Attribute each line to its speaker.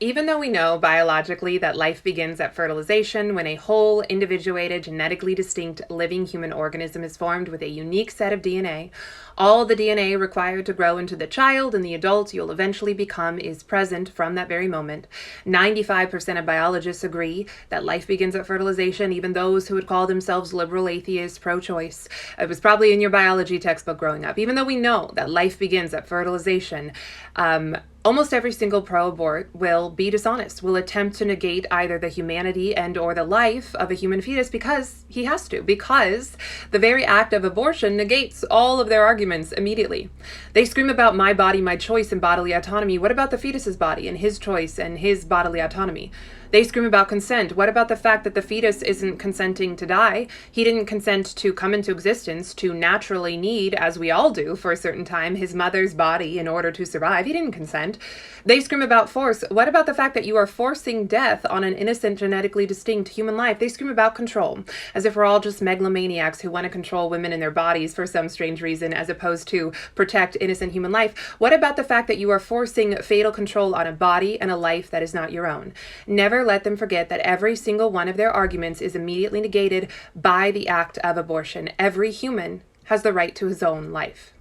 Speaker 1: Even though we know biologically that life begins at fertilization when a whole, individuated, genetically distinct living human organism is formed with a unique set of DNA, all the DNA required to grow into the child and the adult you'll eventually become is present from that very moment. 95% of biologists agree that life begins at fertilization, even those who would call themselves liberal atheists, pro-choice. It was probably in your biology textbook growing up. Even though we know that life begins at fertilization, almost every single pro-abort will be dishonest, will attempt to negate either the humanity and or the life of a human fetus because he has to, because the very act of abortion negates all of their arguments immediately. They scream about my body, my choice, and bodily autonomy. What about the fetus's body and his choice and his bodily autonomy? They scream about consent. What about the fact that the fetus isn't consenting to die? He didn't consent to come into existence, to naturally need, as we all do for a certain time, his mother's body in order to survive. He didn't consent. They scream about force. What about the fact that you are forcing death on an innocent, genetically distinct human life? They scream about control, as if we're all just megalomaniacs who want to control women and their bodies for some strange reason, as opposed to protect innocent human life. What about the fact that you are forcing fatal control on a body and a life that is not your own? Never let them forget that every single one of their arguments is immediately negated by the act of abortion. Every human has the right to his own life.